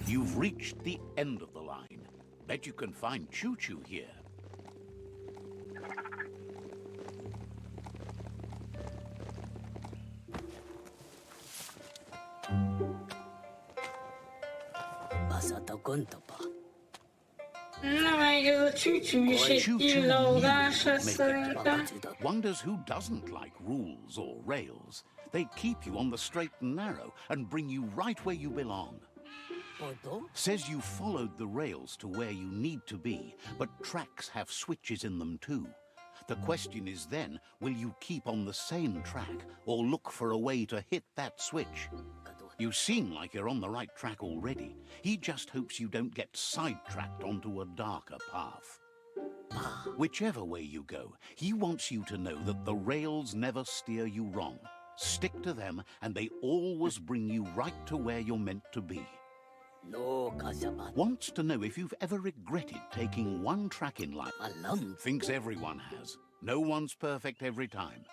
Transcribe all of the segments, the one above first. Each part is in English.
You've reached the end of the line. Bet you can find Choo-Choo here. Wonders who doesn't like rules or rails. They keep you on the straight and narrow and bring you right where you belong. Says you followed the rails to where you need to be, but tracks have switches in them too. The question is then, will you keep on the same track or look for a way to hit that switch? You seem like you're on the right track already. He just hopes you don't get sidetracked onto a darker path. Whichever way you go, he wants you to know that the rails never steer you wrong. Stick to them and they always bring you right to where you're meant to be. Wants to know if you've ever regretted taking one track in life. Thinks everyone has. No one's perfect every time.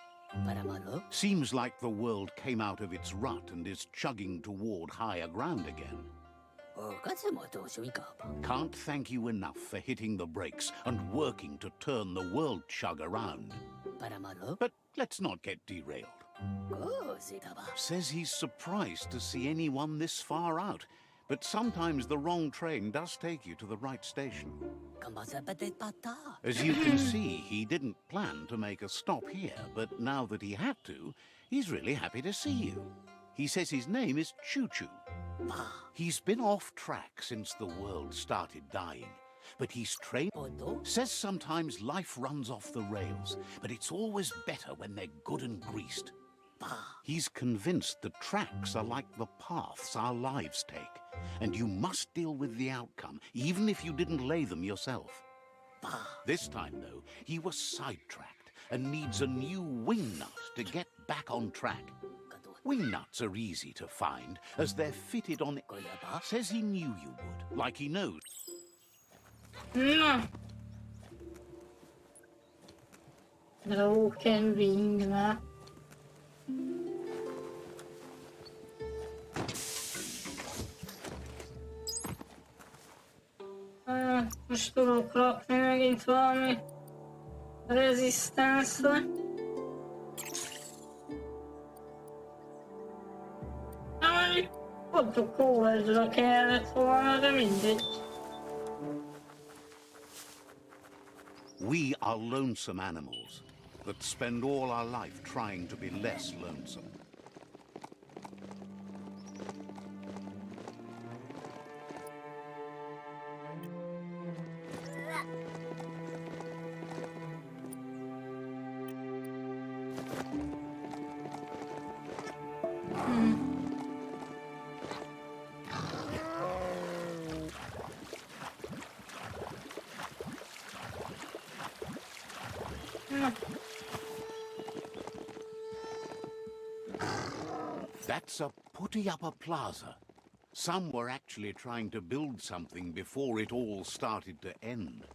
Seems like the world came out of its rut and is chugging toward higher ground again. Can't thank you enough for hitting the brakes and working to turn the world chug around. But let's not get derailed. Says he's surprised to see anyone this far out. But sometimes the wrong train does take you to the right station. As you can see, he didn't plan to make a stop here, but now that he had to, he's really happy to see you. He says his name is Choo-Choo. He's been off track since the world started dying, but he's trained. Says sometimes life runs off the rails, but it's always better when they're good and greased. He's convinced the tracks are like the paths our lives take, and you must deal with the outcome, even if you didn't lay them yourself. This time, though, he was sidetracked and needs a new wing nut to get back on track. Wing nuts are easy to find, as they're fitted on... Says he knew you would, like he knows. Broken wing nut. Most tudok rakni megint valami rezisztensre. Mondjuk pont a coverage-ra kellett volna, de mindegy. We are lonesome animals that spend all our life trying to be less lonesome. That's a putty-upper plaza. Some were actually trying to build something before it all started to end.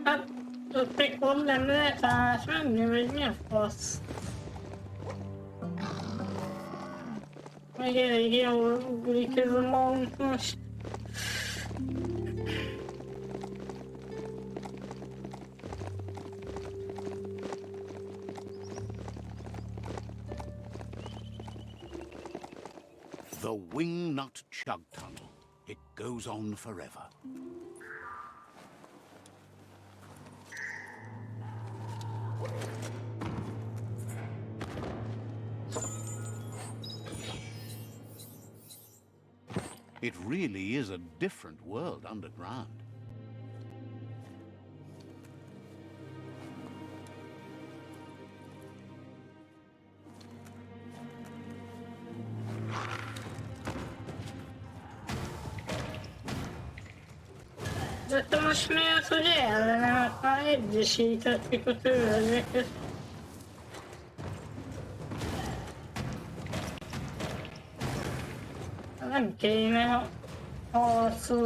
Hát, ott még pont nem lehet átmenni, vagy mi a fasz? Meg elég jól ugrik ez a mount most. The Wingnut Chug Tunnel. It goes on forever. It really is a different world underground. Vet du vad som är så jävla när man edgekikat i kulturöversiktet? Okej, men ja, så...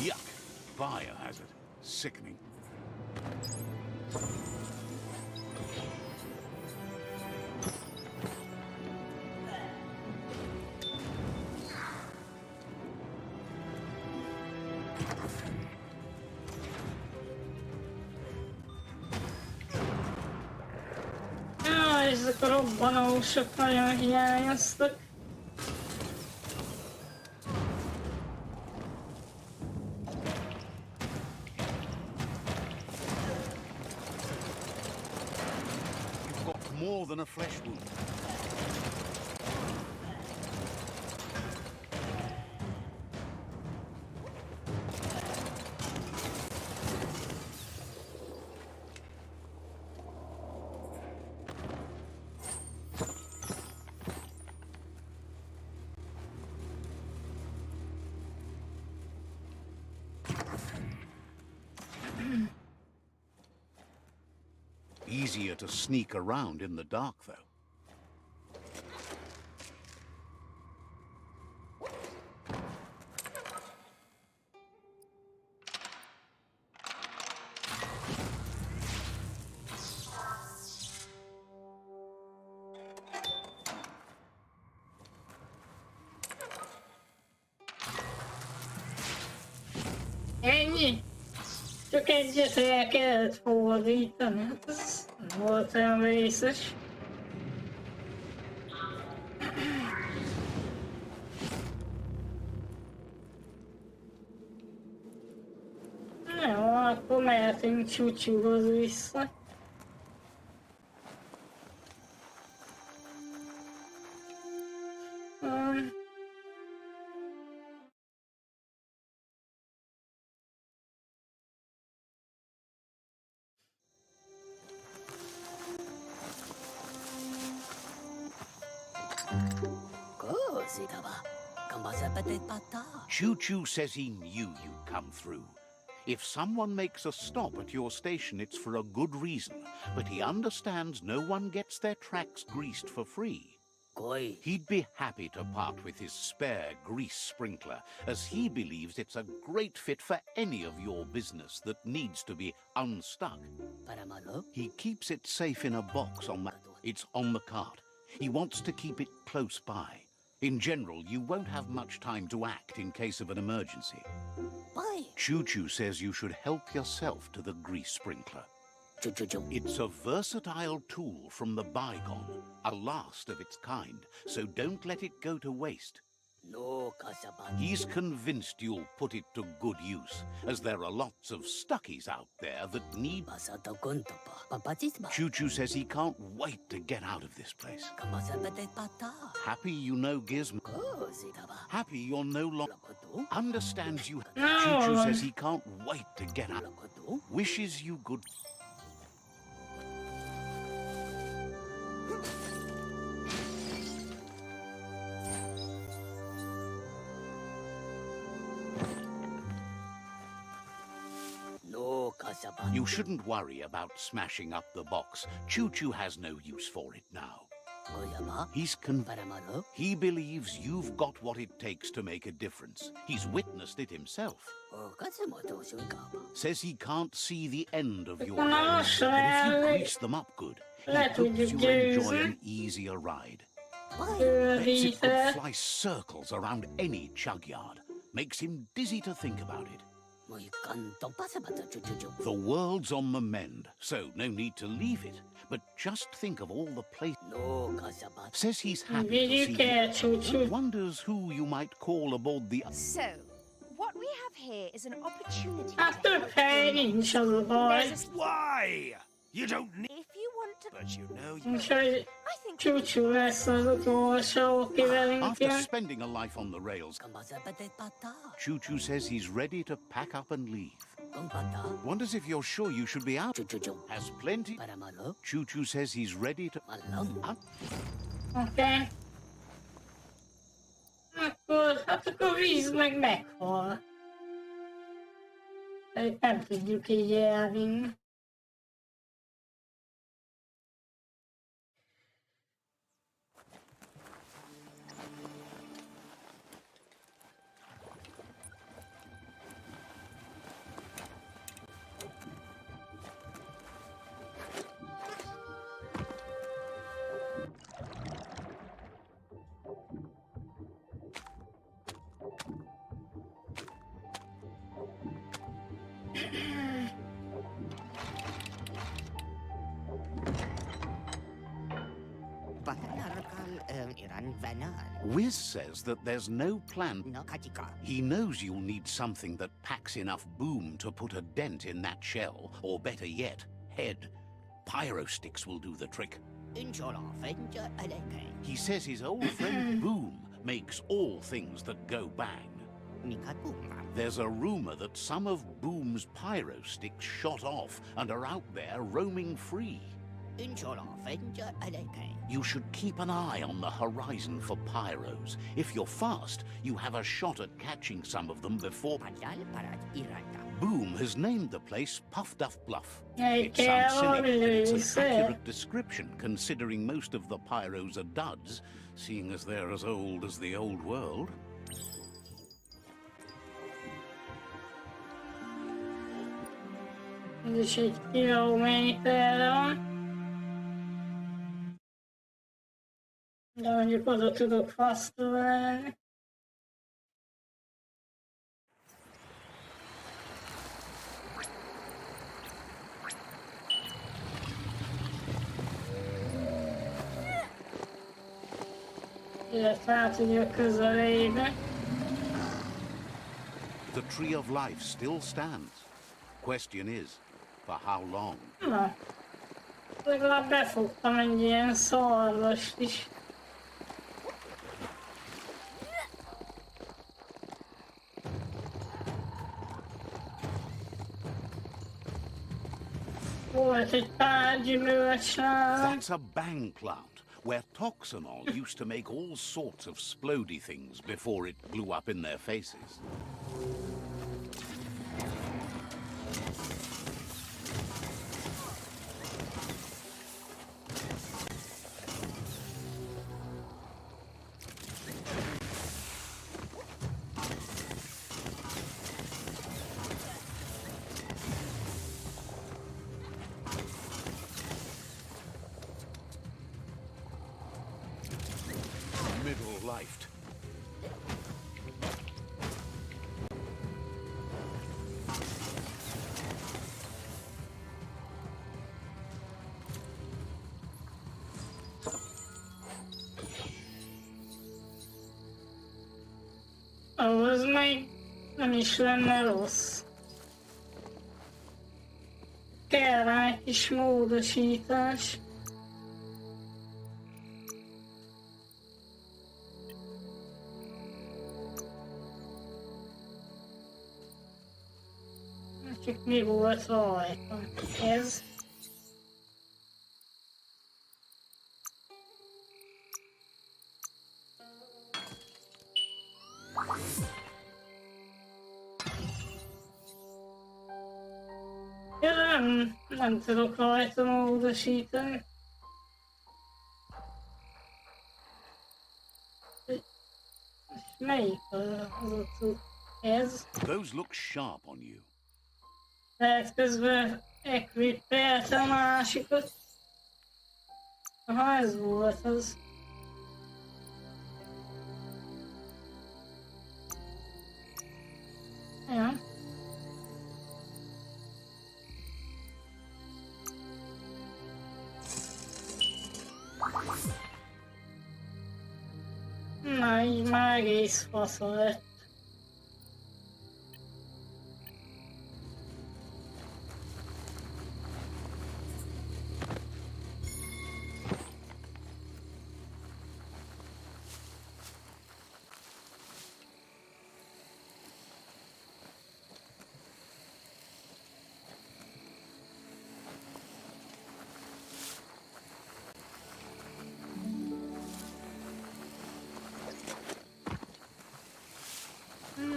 Yuck! Biohazard. Sickening. Ja, ezek a robbanósok nagyon hiányoztak. You've got more than a flesh wound. Easier to sneak around in the dark, though. Ennyi? Csak egyet el kellett fordítani. Ez volt olyan vészes. Jó, akkor mehetünk csúcsúhoz vissza. Choo-Choo says he knew you'd come through. If someone makes a stop at your station, it's for a good reason, but he understands no one gets their tracks greased for free. He'd be happy to part with his spare grease sprinkler, as he believes it's a great fit for any of your business that needs to be unstuck. He keeps it safe in a box it's on the cart. He wants to keep it close by. In general, you won't have much time to act in case of an emergency. Choo-Choo says you should help yourself to the grease sprinkler. It's a versatile tool from the bygone, a last of its kind, so don't let it go to waste. He's convinced you'll put it to good use, as there are lots of stuckies out there that need... Choo-Choo says he can't wait to get out of this place. Happy you know Gizmo. Happy you're no longer... Understands you... Choo-Choo says he can't wait to get out. Wishes you good... You shouldn't worry about smashing up the box. Choo-Choo has no use for it now. He believes you've got what it takes to make a difference. He's witnessed it himself. Says he can't see the end of your rails, but if you grease them up good, he hopes you'll enjoy an easier ride. Bets it could fly circles around any chug yard. Makes him dizzy to think about it. The world's on the mend, so no need to leave it. But just think of all the places. Says he's happy to see you. Wonders who you might call aboard the... So, what we have here is an opportunity. After paying some boy. Why? You don't need... If you want to... But you know... I'm sure I think... Choo-Choo has a little show. After spending a life on the rails, Choo-Choo says he's ready to pack up and leave. Wonders if you're sure you should be out. Has plenty. Choo-Choo says he's ready to... Okay. Akkor víz meg meghal. Nem tudjuk így elvinni. Wiz says that there's no plan. He knows you'll need something that packs enough boom to put a dent in that shell, or better yet, head. Pyro sticks will do the trick. He says his old friend Boom makes all things that go bang. There's a rumor that some of Boom's pyro sticks shot off and are out there roaming free. You should keep an eye on the horizon for pyros. If you're fast, you have a shot at catching some of them before... Boom has named the place Puff Duff Bluff. It sounds silly, but it's an accurate description considering most of the pyros are duds, seeing as they're as old as the old world. Ez egy kilométer. De mondjuk oda tudok fasztolni. Illetve át tudjuk közelébe. The Tree of Life still stands. Question is, for how long? Na, legalább befogtam egy ilyen szarvast is. Volt egy pár gyümölcsám. That's a bang plant, where Toxanol used to make all sorts of splody things before it blew up in their faces. Middle-lifed. Ahhoz még nem is lenne rossz. Kell rá egy kis módosítás. Csak mi volt rajta? Ez. Ja, nem tudok rajta módosítani. És melyik az a cucc? Ez? Those look sharp on you. Lehet közben equippelte a másikat. Aha, ez volt az. Ja. Na, így már egész fasza lett.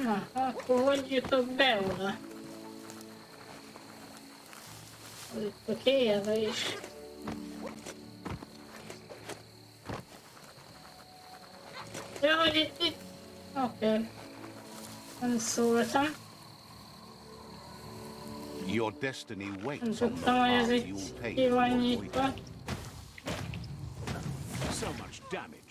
Na, akkor hogy jutok be oda? Az itt a kérdés. Ja, hogy itt. Oké. Nem szóltam. Your destiny Nem waits on the tudtam, hogy ez path itt you'll take ki to van avoid nyitva. it. So much damage.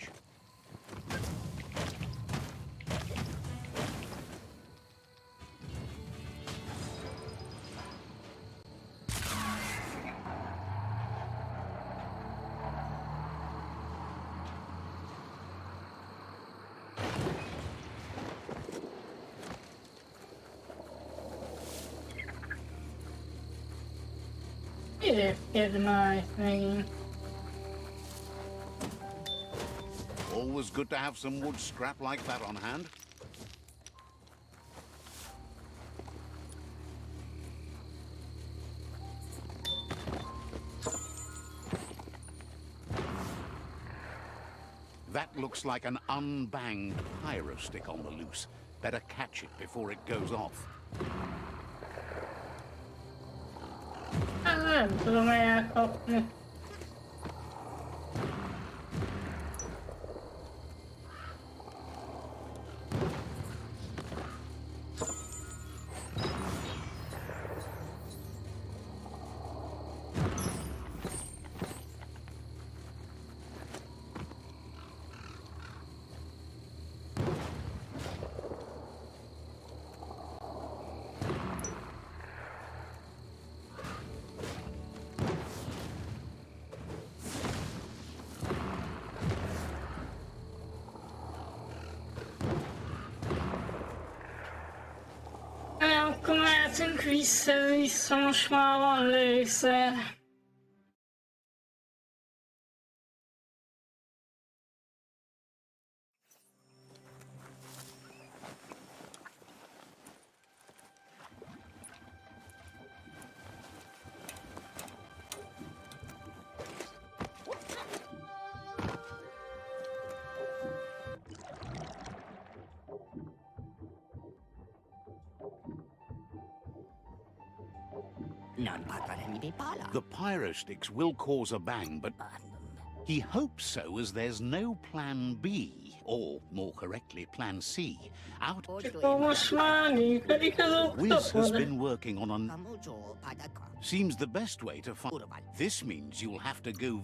Érted már itt megint. Always good to have some wood scrap like that on hand. That looks like an unbanged pyro stick on the loose. Better catch it before it goes off. Nem tudom elkapni. Akkor mehetünk vissza, most már van lőszer. The pyro sticks will cause a bang, but he hopes so as there's no plan B, or more correctly, plan C. Out. Akkor most már működik az Wiz has oktopod. been working on an. Seems the best way to find. This means you'll have to go.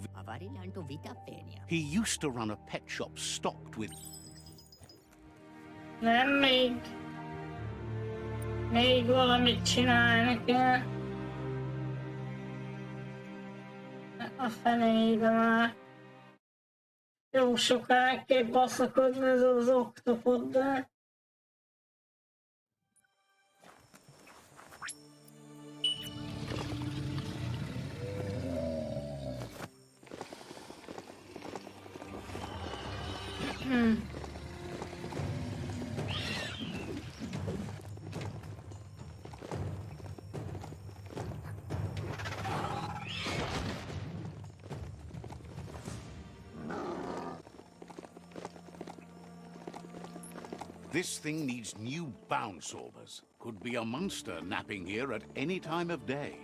He used to run a pet shop stocked with. Nem, még valamit csinálni kell. A fenébe már. Jó sokáig kell baszakodni ez az oktopoddal. This thing needs new bounce orbers. Could be a monster napping here at any time of day.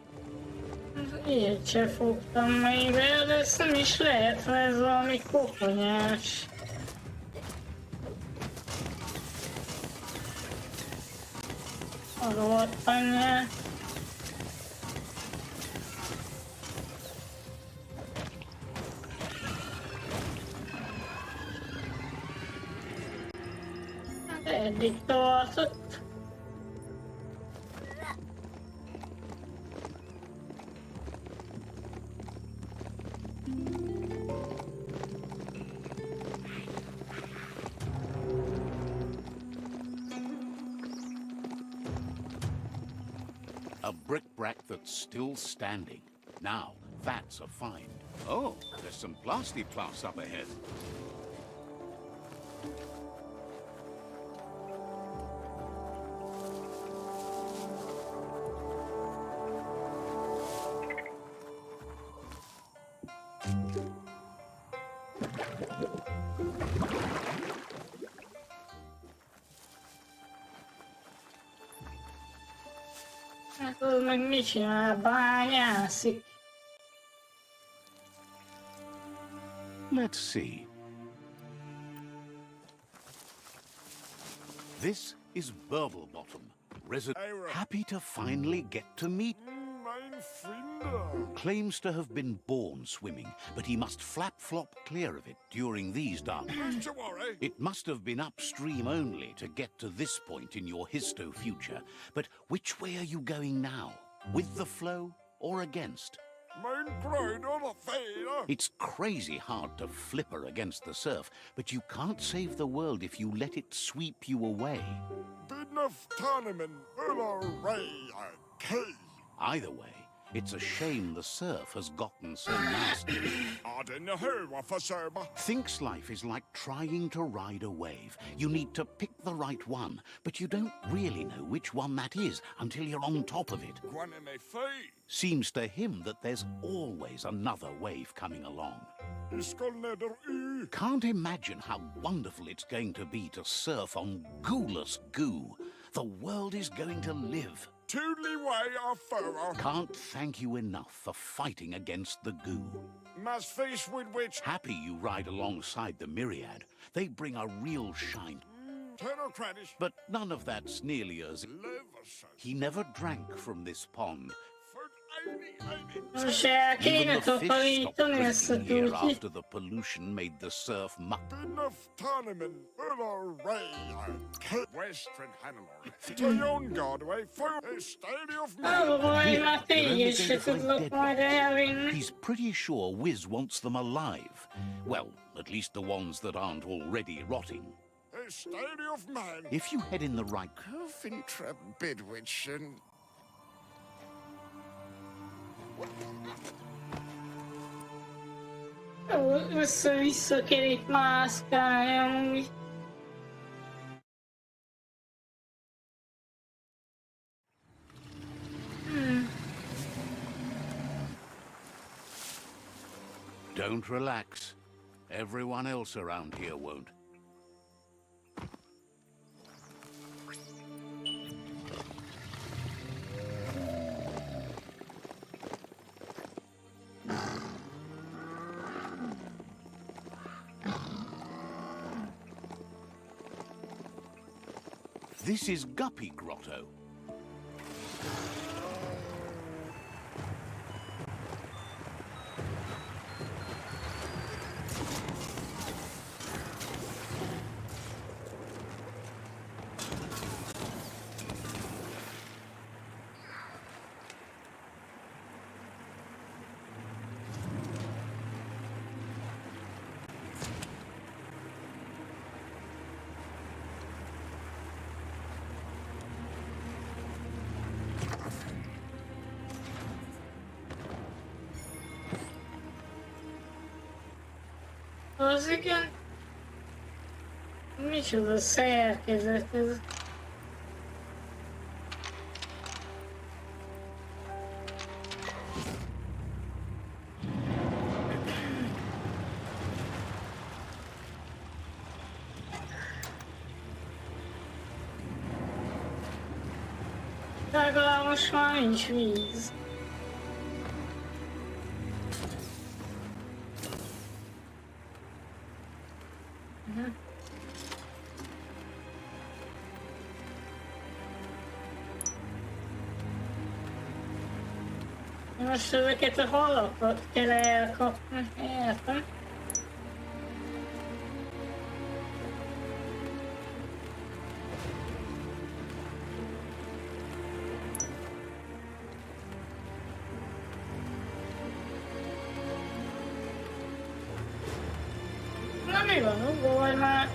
Így se fogtam még be, de ezt nem is lehet, mert ez valami koponyás. A rohadt anyját. Hát eddig tartott. A brick-brack that's still standing. Now, that's a find. Oh, there's some plasty-plas up ahead. Akkor meg mit csinál? Bányászik. Let's see. This is Bottom, happy to finally get to meet. Mein Finder. Claims to have been born swimming, but he must flap-flop clear of it during these dark. Not to worry. It must have been upstream only to get to this point in your histo-future. But which way are you going now? With the flow or against? Mein kleiner Fehler. It's crazy hard to flipper against the surf, but you can't save the world if you let it sweep you away. Bin of Tournament. Ray. Key. Either way, it's a shame the surf has gotten so nasty. I didn't hear what for server. Thinks life is like trying to ride a wave. You need to pick the right one, but you don't really know which one that is until you're on top of it. Gwen me fee. Seems to him that there's always another wave coming along. Iskol neder u. Can't imagine how wonderful it's going to be to surf on gooless goo. The world is going to live. Toodly way of furrow. Can't thank you enough for fighting against the goo. Must face with which. Happy you ride alongside the myriad. They bring a real shine. Technocratic. But none of that's nearly as... Live He never drank from this pond. Most el Even kéne the fish stopped takarítani ezt a drinking here túltit. after the pollution made the surf muck. Bin of Tournament. Ray. Western Hannelore. To yon Godway. For a stadium of Arról majd Here, már you're only téged going se to find tudlak dead majd bodies. elvinni. He's pretty sure Wiz wants them alive. Well, at least the ones that aren't already rotting. a stadium of man. If you head in the right... Cofintra Bidwitch and Jó, össze-vissza kell itt mászkálni amúgy. Don't relax. Everyone else around here won't. This is Guppy Grotto. Az igen. Micsoda szerkezet ez. Legalább most már nincs víz. Most ezeket a halakat kell elkapni, értem? Na mi van, ugorj már!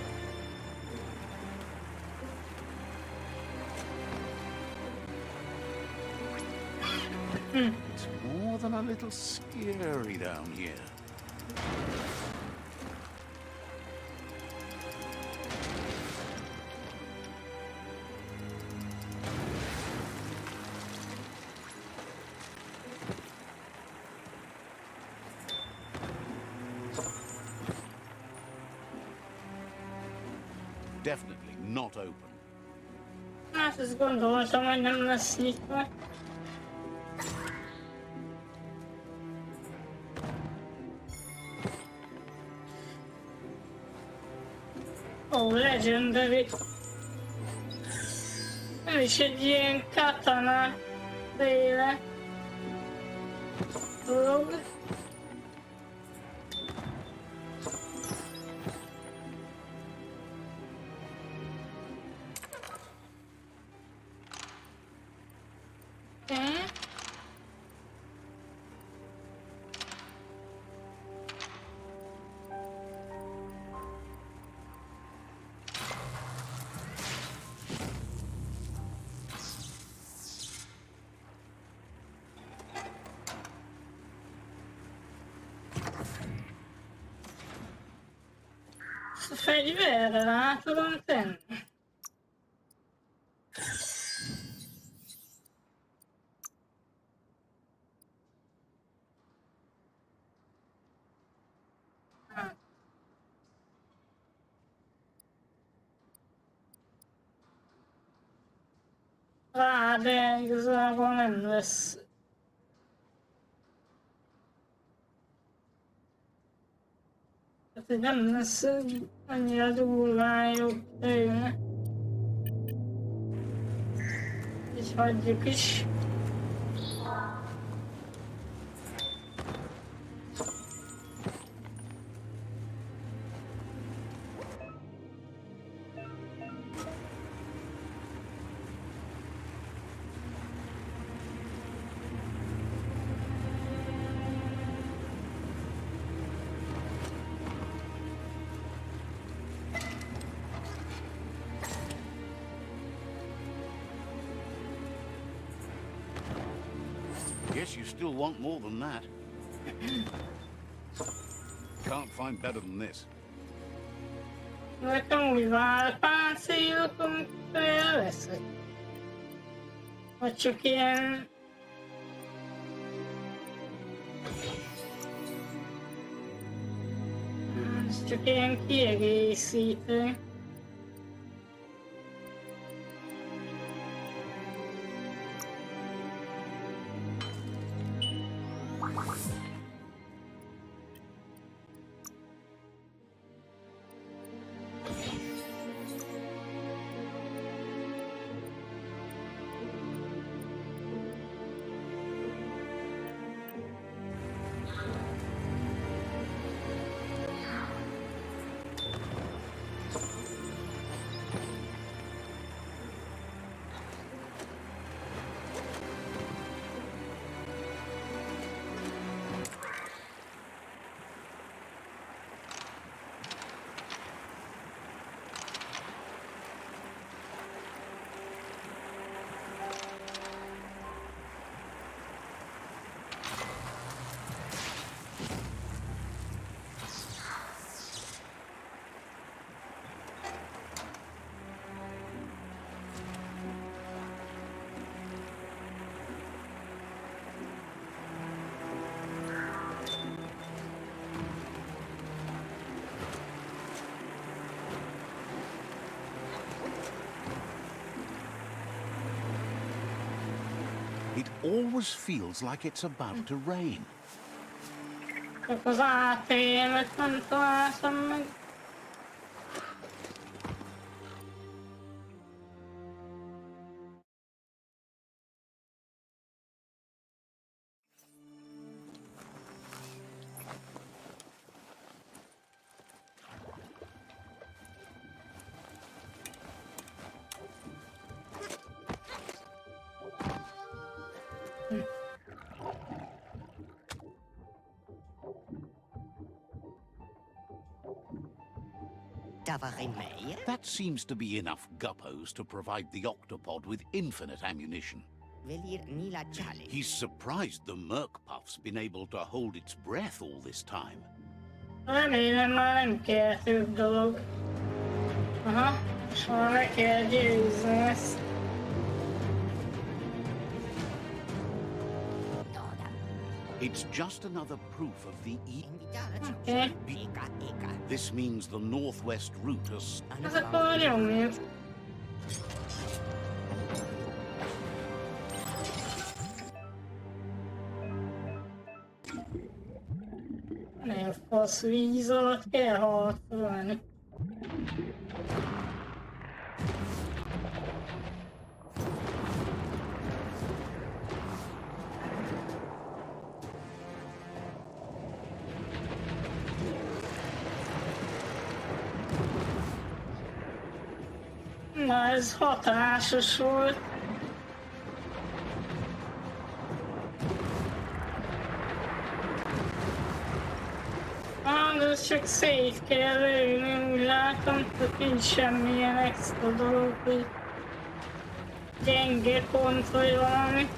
It's more than a little scary down here. Definitely not open. Hát ezt gondoltam, hogy nem lesz nyitva. Oh, legendary. Ez is egy ilyen katana féle dolog. A fegyverrel át tudom tenni. De igazából nem lesz. Tehát nem lesz annyira durván jobb tőle. Így hagyjuk is. Guess you still want more than that. Can't find better than this. Nekem úgy válpáncélok, amit elveszek. Vagy csak ilyen... Ez csak ilyen kiegészítő. It always feels like it's about to rain. Csak az ATM-et nem találtam meg. That seems to be enough guppos to provide the octopod with infinite ammunition. He's surprised the Murk puff's been able to hold its breath all this time. Remélem már nem kell több dolog. Aha, és már le kell győzni ezt. It's just another proof of the Oké, This means the northwest route has... ez akkor nyomjuk. Nem fasz víz alatt kell harcolni. Na, ez hatásos volt. De ez csak szét kell lőni, úgy látom, hogy nincs semmilyen extra dolog, hogy gyenge pont vagy valami.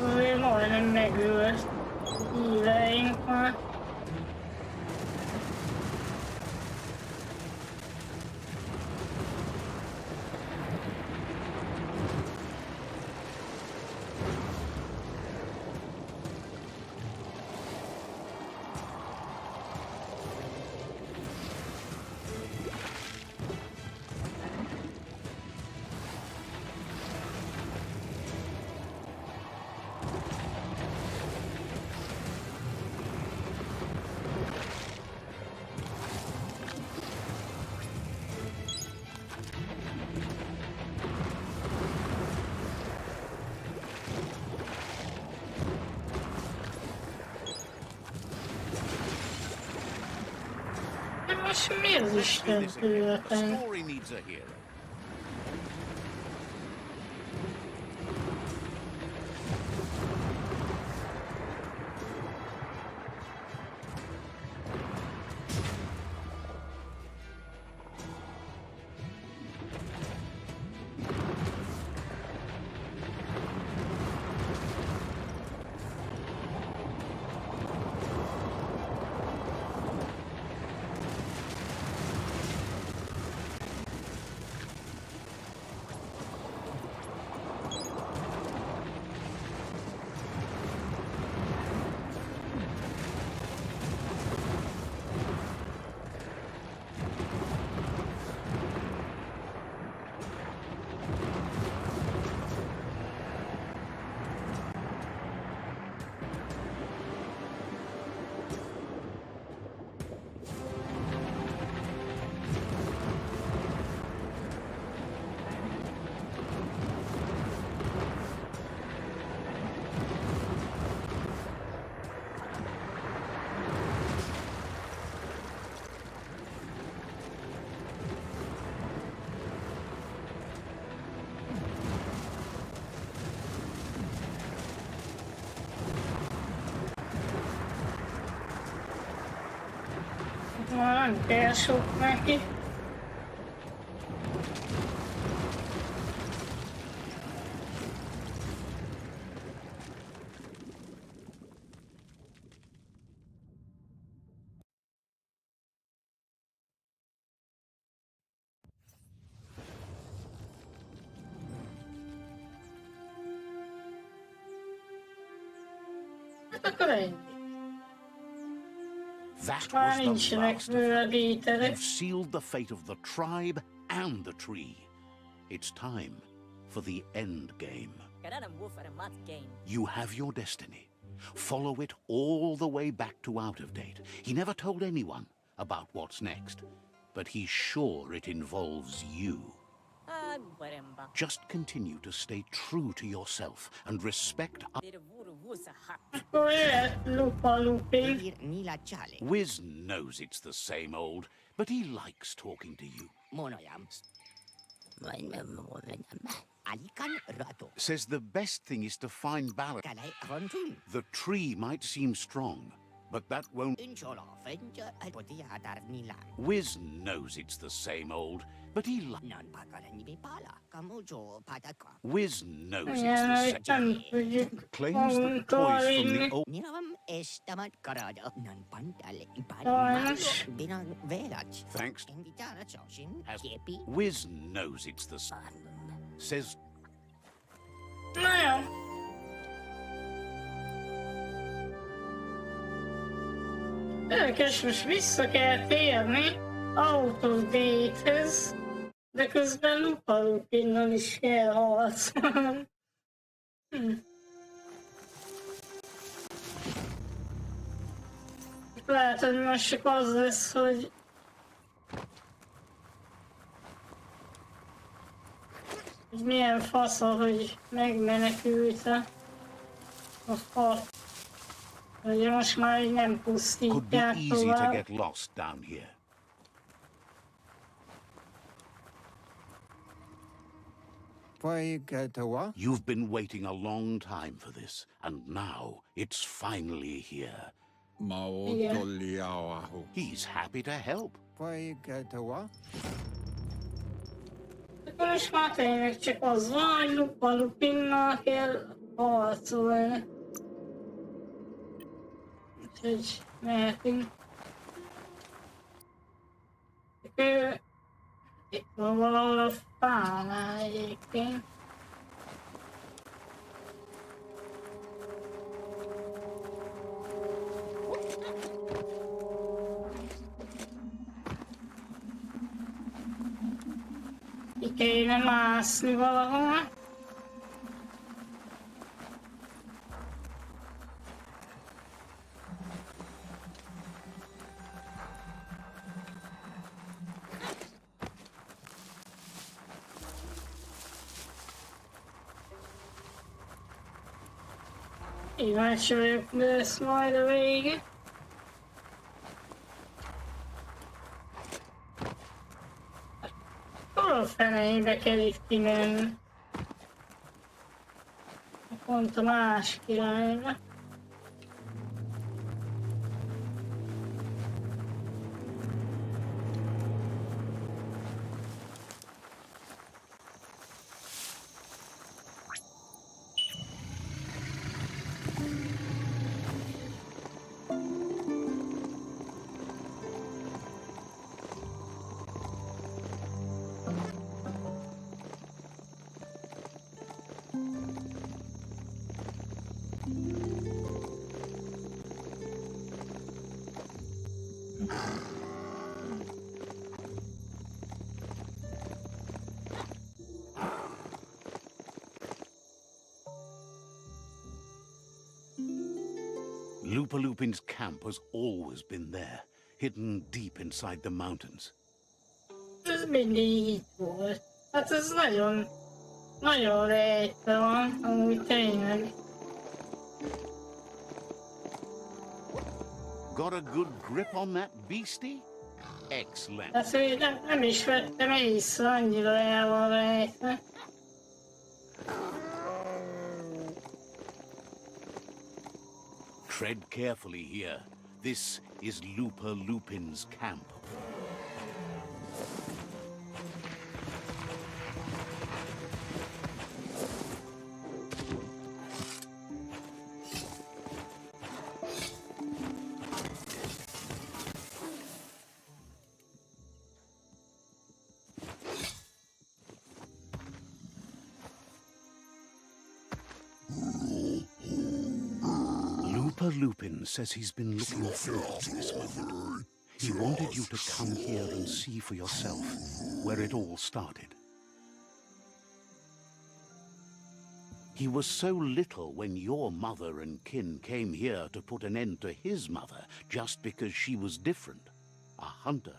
Azért majdnem megölt híveink már. És mi az Isten The tőletem? story needs a hero. Már nem kell sok neki. Akkor ennyi. That Már was the nincsenek last of them. bővíterek. You've sealed the fate of the tribe and the tree. It's time for the end game. You have your destiny. Follow it all the way back to Out of Date. He never told anyone about what's next, but he's sure it involves you. Just continue to stay true to yourself and respect Akkor jöhet Lupa-Lupin. Ir nila chale. Wiz knows it's the same old, but he likes talking to you. Monoyam. Alikan rato. Says the best thing is to find balance. Kalay rontul. The tree might seem strong, but that won't... Incholo fenja alpoti atar nila. Wiz knows it's the same old, but he Non pakalan ni bipala. Kamujo pataka. Wiz knows it's Igen, the hogy same... nem tudjuk Claims that toys from the vinni. old... Nilavam estamat karado. Non pantale. Sajnos. Binang velach. Thanks. Invitara choshin. Has- Kepi. Wiz knows it's the same. Says Na jó. Érdekes, most vissza kell térni Out of Date-hez, de közben Lupa-Lupinnal is kell harcolni. Lehet, hogy most csak az lesz, hogy milyen fasza, hogy megmenekült a fa. Ugye most már így nem could be pusztítják easy to tovább. get lost down here. You've been waiting a long time for this, and now it's finally here. He's happy to help. Akkor most már tényleg csak az van, hogy Lupa-Lupinnal kell harcolni. Úgyhogy mehetünk. Ő itt van valahol a fánál egyébként. Ki kéne mászni valahol. Kíváncsi vagyok, mi lesz majd a vége. Hol a fenébe kell itt kimenni? Pont a másik irányba. Lupa-Lupin's camp has always been there, hidden deep inside the mountains. Ez mindig itt volt. Hát ez nagyon, nagyon rejtve van, amúgy tényleg. Got a good grip on that beastie? Excellent. Hát ő nem is vettem észre, annyira el van rejtve. Tread carefully here. This is Lupa-Lupin's camp. Lupa-Lupin says he's been looking forward to this moment. He wanted you to come here and see for yourself where it all started. He was so little when your mother and kin came here to put an end to his mother just because she was different, a hunter.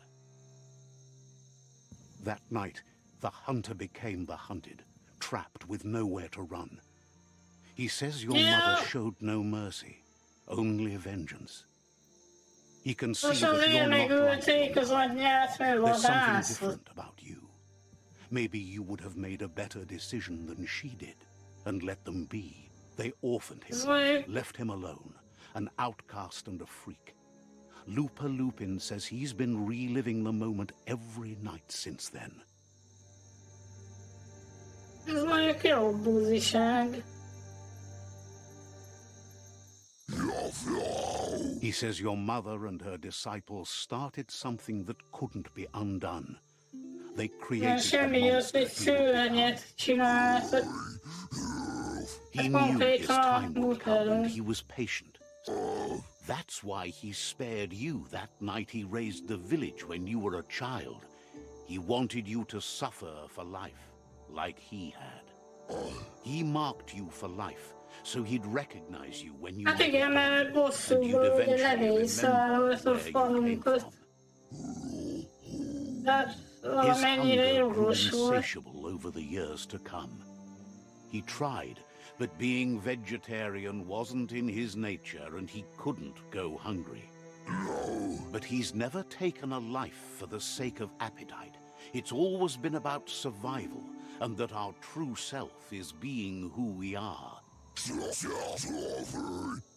That night, the hunter became the hunted, trapped with nowhere to run. He says your mother showed no mercy, only vengeance. He can see that you're not like your mother. There's something different about you. Maybe you would have made a better decision than she did, and let them be. They orphaned him, left him alone, an outcast and a freak. Lupa-Lupin says he's been reliving the moment every night since then. Ez mondjuk jó búziság. He says your mother and her disciples started something that couldn't be undone. They created the monster he knew his time would come, and he was patient. That's why he spared you that night he raised the village when you were a child. He wanted you to suffer for life, like he had. He marked you for life, so he'd recognize you when you Hát igen, mert bosszúból ugye levész a falunkat. De valamennyire jogos volt. Insatiable over the years to come. He tried, but being vegetarian wasn't in his nature and he couldn't go hungry. But he's never taken a life for the sake of appetite. It's always been about survival, and that our true self is being who we are.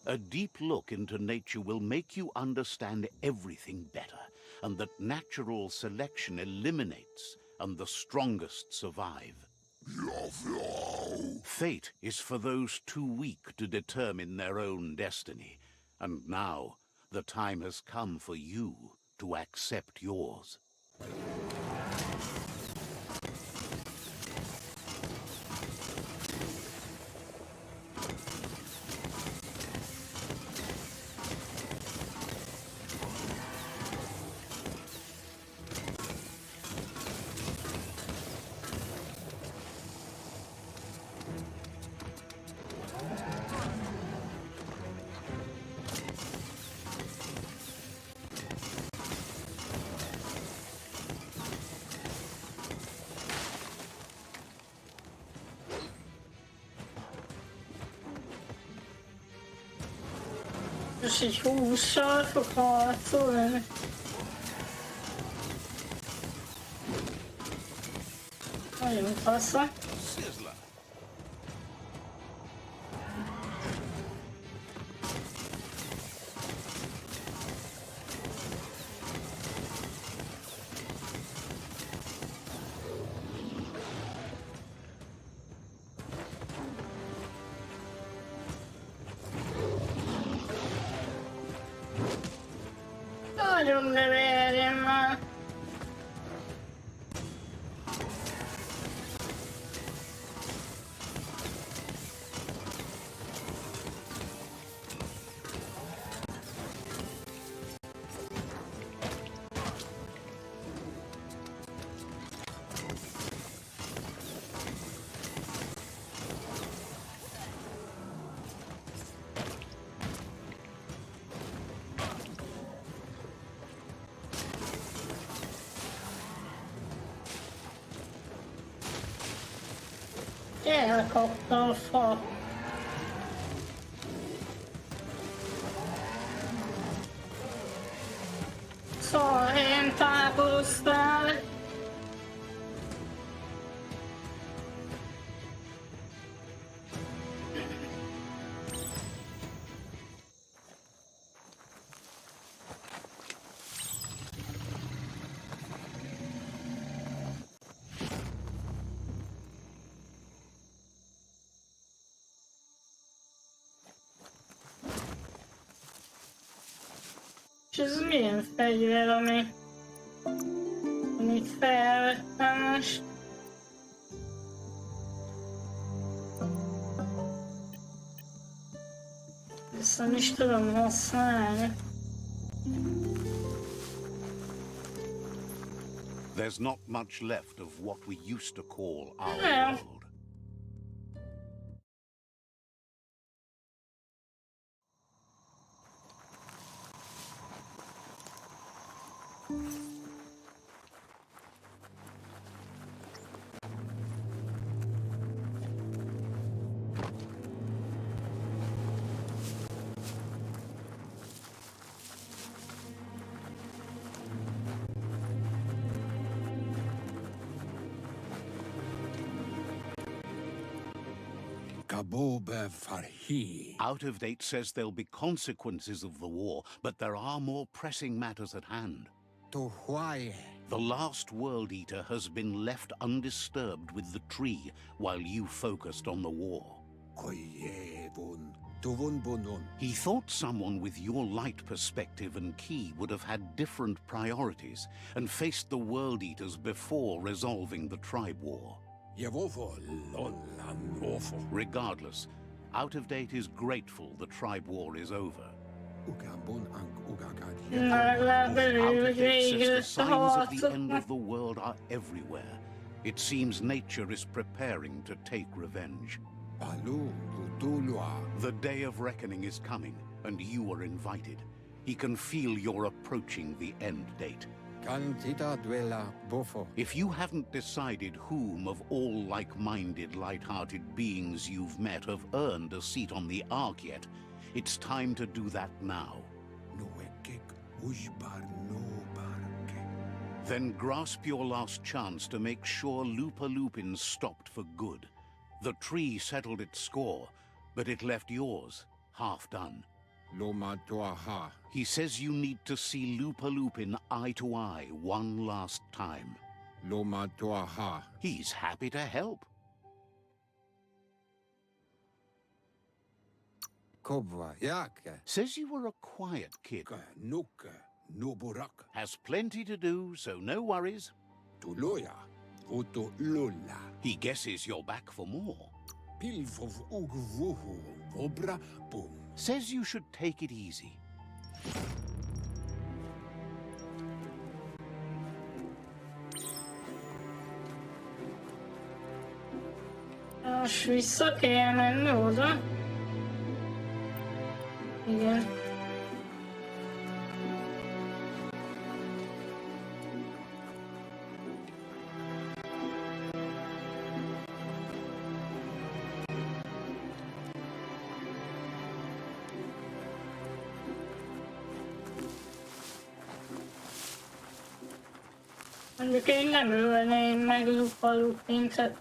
A deep look into nature will make you understand everything better, and that natural selection eliminates, and the strongest survive. Fate is for those too weak to determine their own destiny, and now the time has come for you to accept yours. És így hússal fog harcolni. Nagyon fasza. Nagyon ne verjem már. Elkapta a fa. Szóval helyen táboroztál. És ez milyen fegyver, amit felvettem most? Ezt nem is tudom használni. There's not much left of what we used to call our Yeah. world. Kabobe Farhi. Out of Date says there'll be consequences of the war, but there are more pressing matters at hand. To Hawaii. The last World Eater has been left undisturbed with the tree while you focused on the war. Koyevun. Tuvun bunun. He thought someone with your light perspective and key would have had different priorities and faced the World Eaters before resolving the tribe war. Yevofo lolan awful. Regardless, Out of Date is grateful the tribe war is over. Ugambun ang ugagad. Legalább Out of örülök Date says the végül a signs of the end harcoknak. of the world are everywhere. It seems nature is preparing to take revenge. Palu Lutulua. The day of reckoning is coming, and you are invited. He can feel you're approaching the end date. Cantita duela bofo. If you haven't decided whom of all like-minded, light-hearted beings you've met have earned a seat on the Ark yet, it's time to do that now. Noekek ujbar no barke. Then grasp your last chance to make sure Lupa-Lupin stopped for good. The tree settled its score, but it left yours half done. Loma toaha. He says you need to see Lupa-Lupin eye to eye one last time. Loma toaha. He's happy to help. Kobwa yake. Says you were a quiet kid. Ka nuka nuburak. Has plenty to do, so no worries. Tuloya. Uto lula. He guesses you're back for more. Pilfov ugvuhu. Vobra bum. Says you should take it easy. Most vissza kell menni oda. Igen. Mondjuk én nem ölném meg Lupa-Lupintet.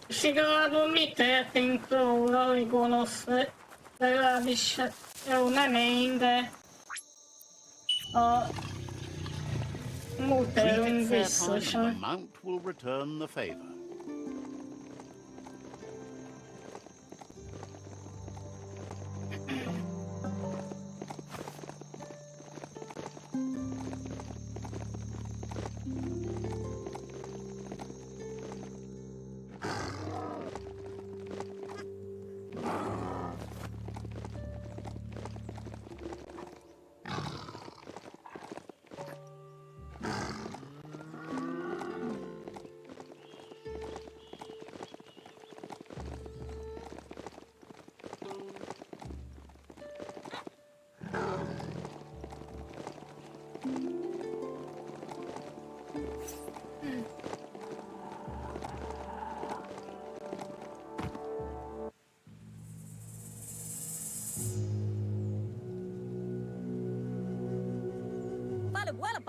És igazából mit tehetünk róla, hogy gonosz lett? Legalábbis, hát, jó, nem én, de a Treat it múlterünk fair time, biztosan. and the Mount will return the favor.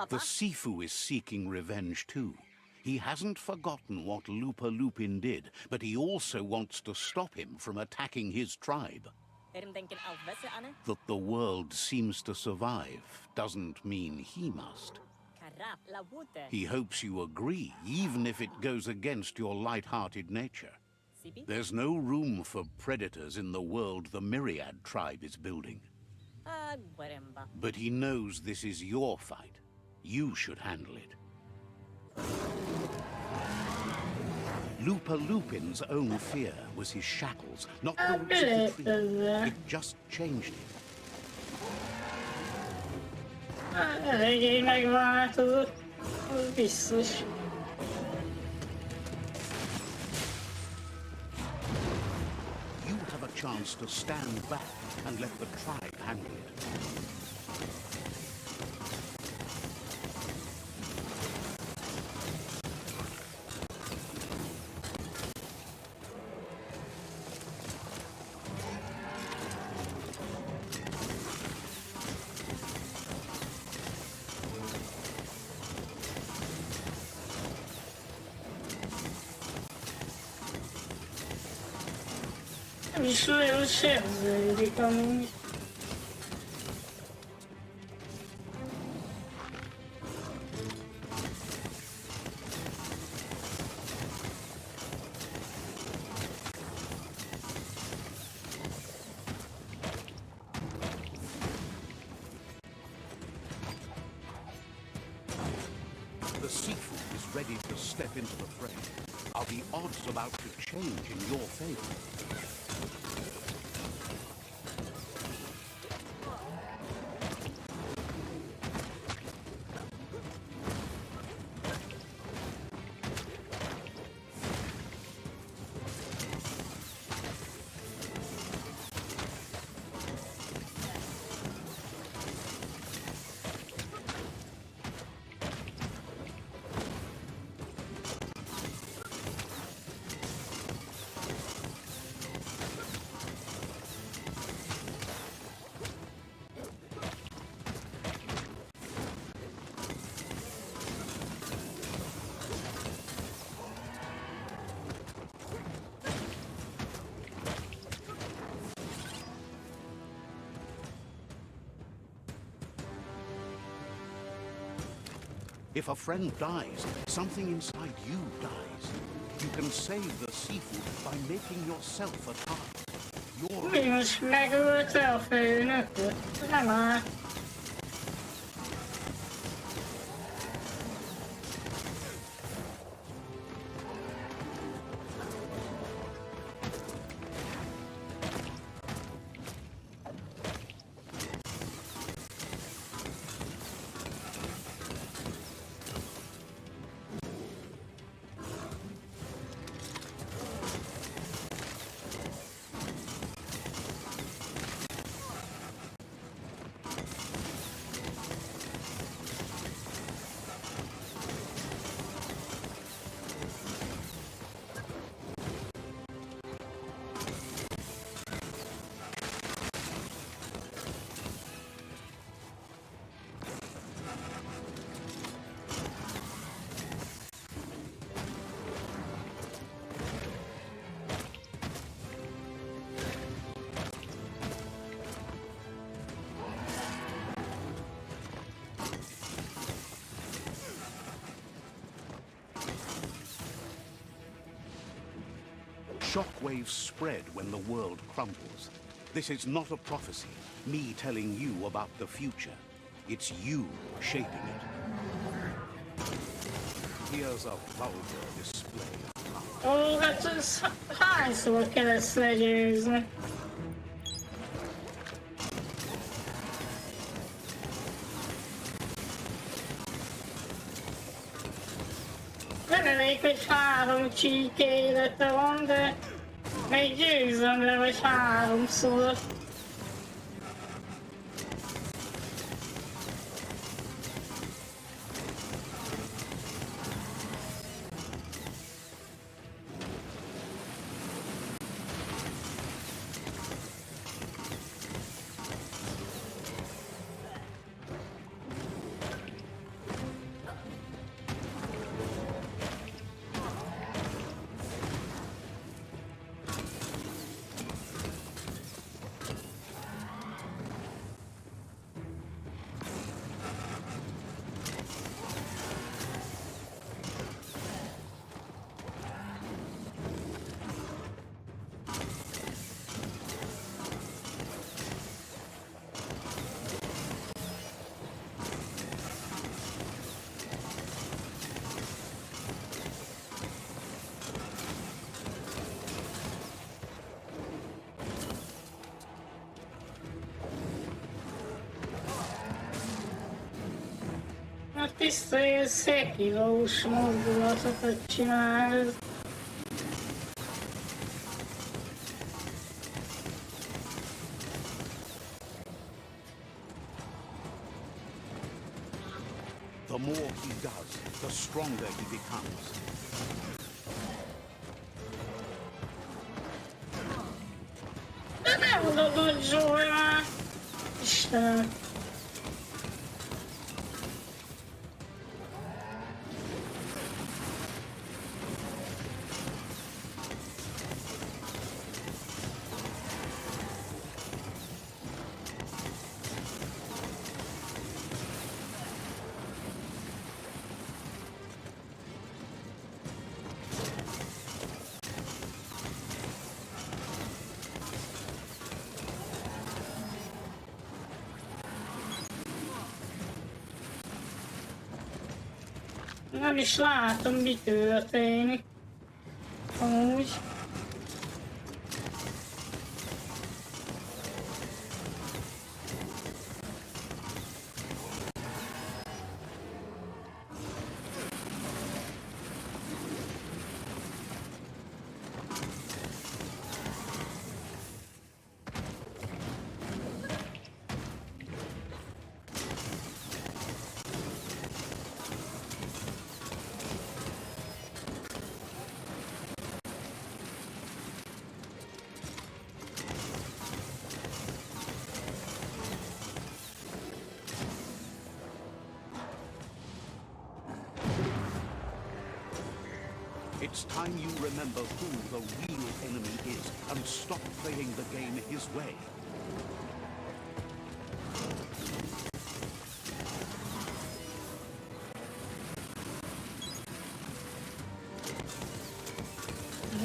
The Sifu is seeking revenge too. He hasn't forgotten what Lupa-Lupin did, but he also wants to stop him from attacking his tribe. That the world seems to survive doesn't mean he must. He hopes you agree, even if it goes against your light-hearted nature. There's no room for predators in the world the Myriad tribe is building. But he knows this is your fight. You should handle it. Lupa-Lupin's own fear was his shackles, not the roots of Bile the tree. ya. It just changed him. Elég megváltozott. Az biztos. You have a chance to stand back and let the tribe handle it. Nem is nagyon sebződik amúgy. The seafood is ready to step into the fray. Are the odds about to change in your favor? If a friend dies, something inside you dies. You can save the seafood by making yourself a target. You're Mi most megölte a főnököt? Nem áll. Shockwaves spread when the world crumbles. This is not a prophecy, me telling you about the future. It's you shaping it. Here's a vulgar display of power. Ó, hát ez hányszor kell ezt legyőzni? Nem elég, hogy 3 csík élete van, de még győzöm le, vagy 3-szor. Hát visszaér szekilós mozdulatokat csinál. The more he does, the stronger he becomes. De nem dobod Zsolá! Istenem! Nem is látom, mi történik. Amúgy. It's time you remember who the real enemy is and stop playing the game his way.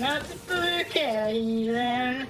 Hát ő kell híven.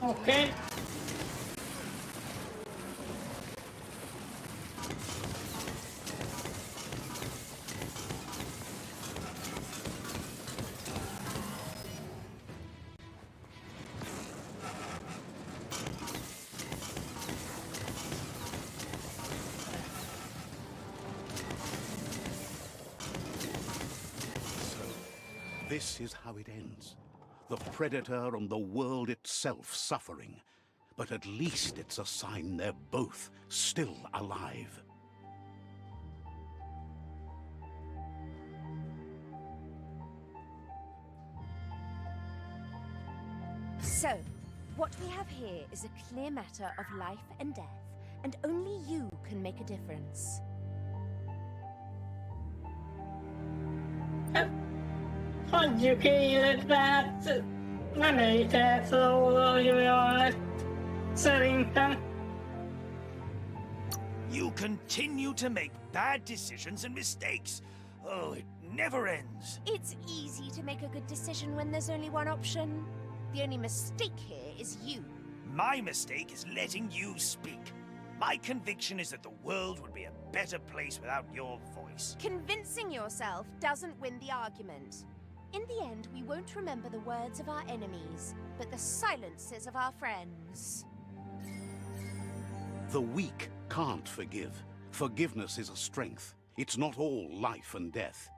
Oké. This is how it ends. The Predator and the world itself suffering. But at least it's a sign they're both still alive. So, what we have here is a clear matter of life and death, and only you can make a difference. Hagyjuk életbe, hát nem ejtett róla, hogy olyan lett. Szerintem. You continue to make bad decisions and mistakes. Oh, it never ends. It's easy to make a good decision when there's only one option. The only mistake here is you. My mistake is letting you speak. My conviction is that the world would be a better place without your voice. Convincing yourself doesn't win the argument. In the end, we won't remember the words of our enemies, but the silences of our friends. The weak can't forgive. Forgiveness is a strength. It's not all life and death.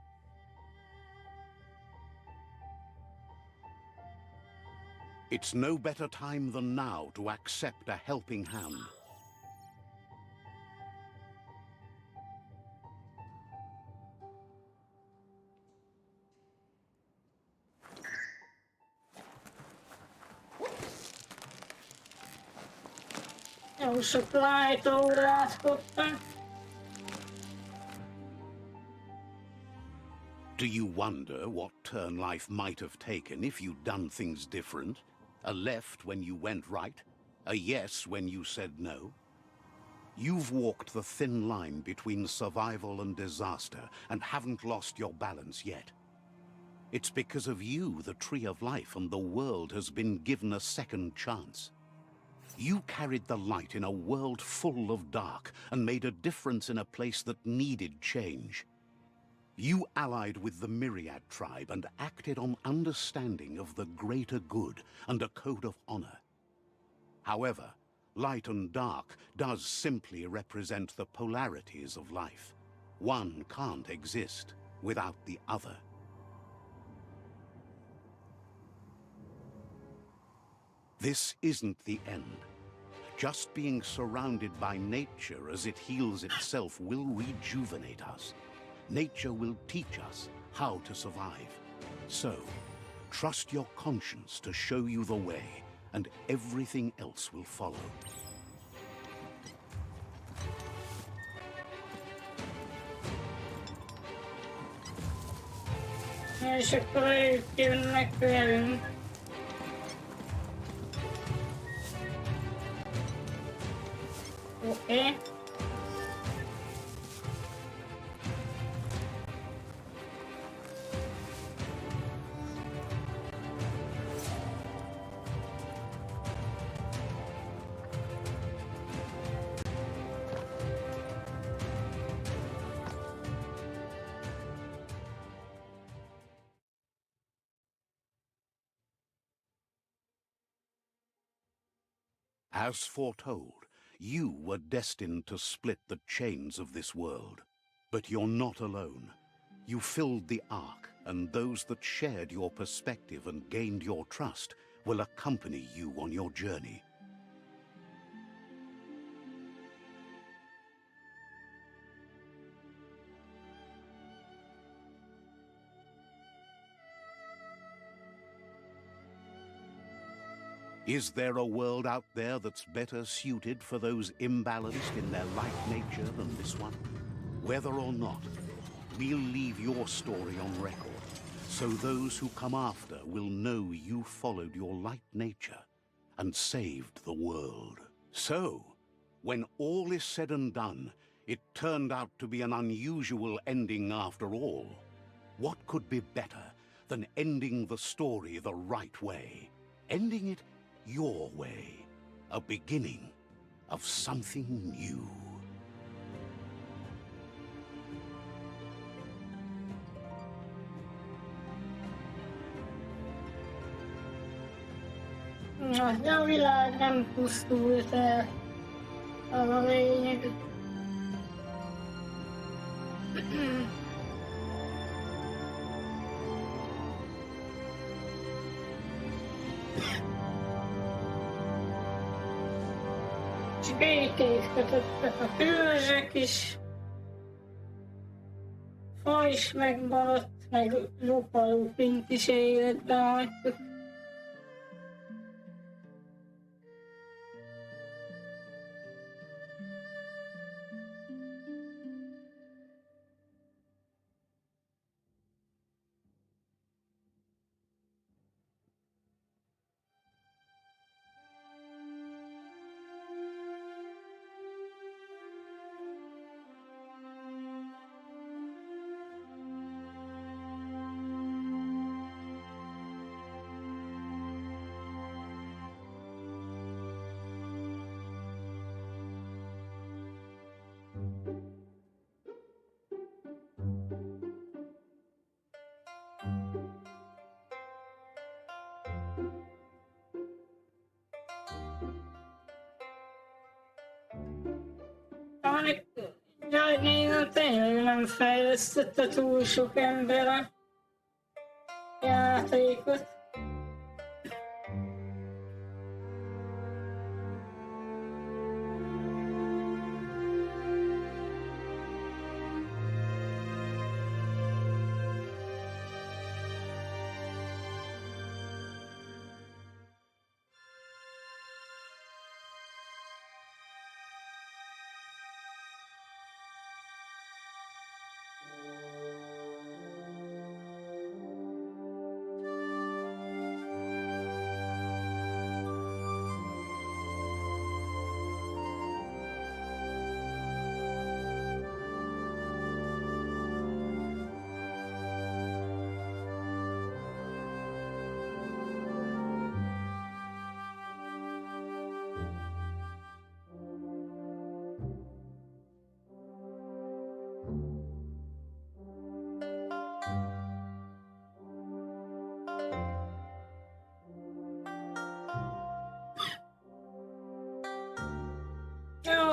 It's no better time than now to accept a helping hand. Jó sok light órát kaptam. Do you wonder what turn life might have taken if you'd done things different? A left when you went right? A yes when you said no? You've walked the thin line between survival and disaster and haven't lost your balance yet. It's because of you the Tree of Life and the world has been given a second chance. You carried the light in a world full of dark and made a difference in a place that needed change. You allied with the Myriad tribe and acted on understanding of the greater good and a code of honor. However, light and dark does simply represent the polarities of life. One can't exist without the other. This isn't the end. Just being surrounded by nature as it heals itself will rejuvenate us. Nature will teach us how to survive. So, trust your conscience to show you the way, and everything else will follow. És akkor ők jönnek velünk. Oké. As foretold, you were destined to split the chains of this world. But you're not alone. You filled the Ark, and those that shared your perspective and gained your trust will accompany you on your journey. Is there a world out there that's better suited for those imbalanced in their light nature than this one? Whether or not, we'll leave your story on record, so those who come after will know you followed your light nature and saved the world. So, when all is said and done, it turned out to be an unusual ending after all. What could be better than ending the story the right way? Ending it your way, a beginning of something new. De a világ nem pusztult el, az a lényeg. És békét kötöttek a törzsek is. Fa is megmaradt, meg Lupa-Lupint is életben hagytuk. Jaj, néha tényleg nem fejlesztette túl sok ember a játékot.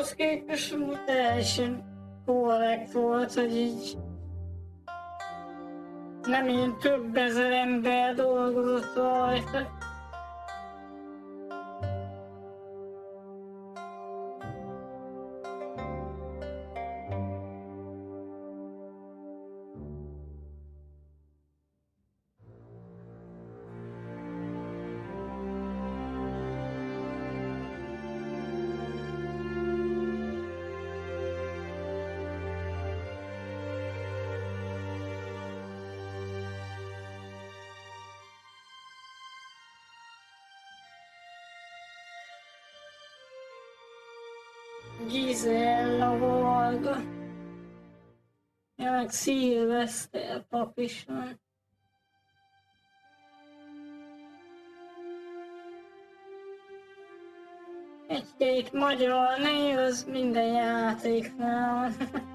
ahhoz képest úgy teljesen korrekt volt, hogy így nem ilyen több ezer ember dolgozott rajta. Gizella Varga. Ja, meg Szilveszter pap is van. Egy-két magyar név, az minden játéknál van.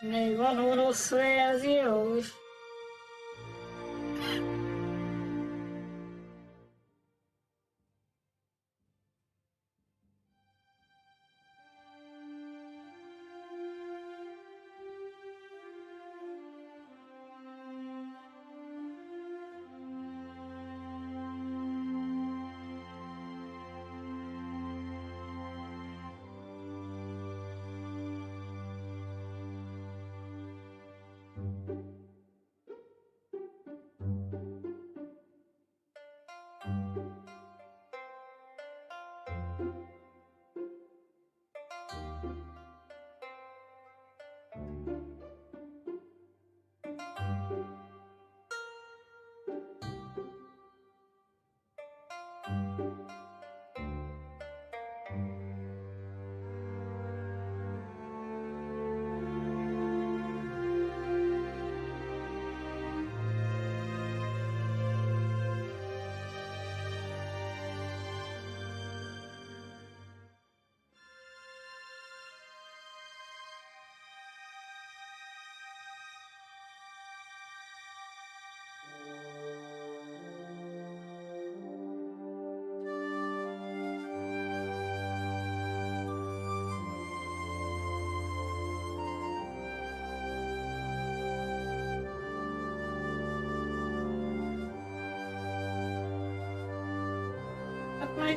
Még van orosz verzió is.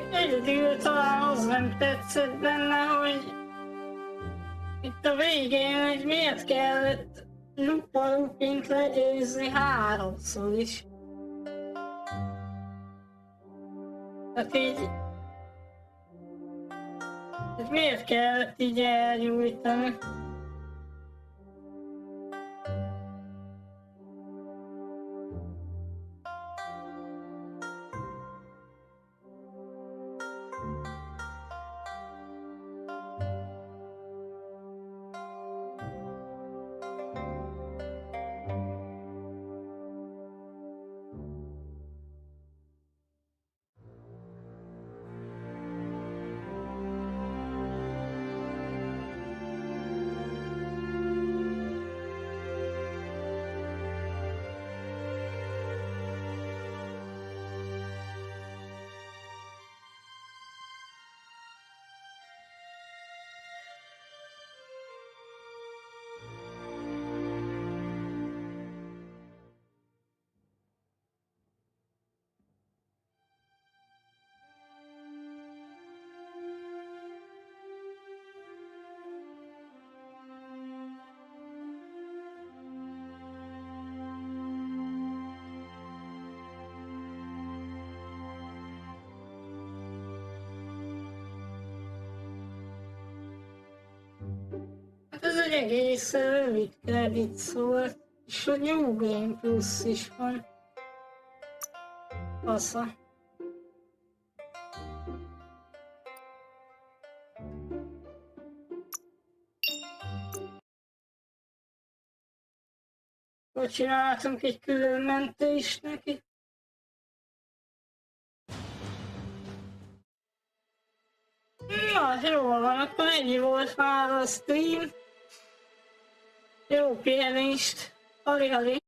egyedül talán az nem tetszett benne, hogy itt a végén, hogy miért kellett Lupa-Lupint legyőzni 3-szor is. Tehát így... Ez miért kellett így elnyújtani? Ez egy egész rövid kredit szólt, és a New Game Plus is van. Fasza. Akkor csináltunk egy külön mentést neki. Na, jól van, akkor ennyi volt már a stream. Jó pihenést. Hali-hali.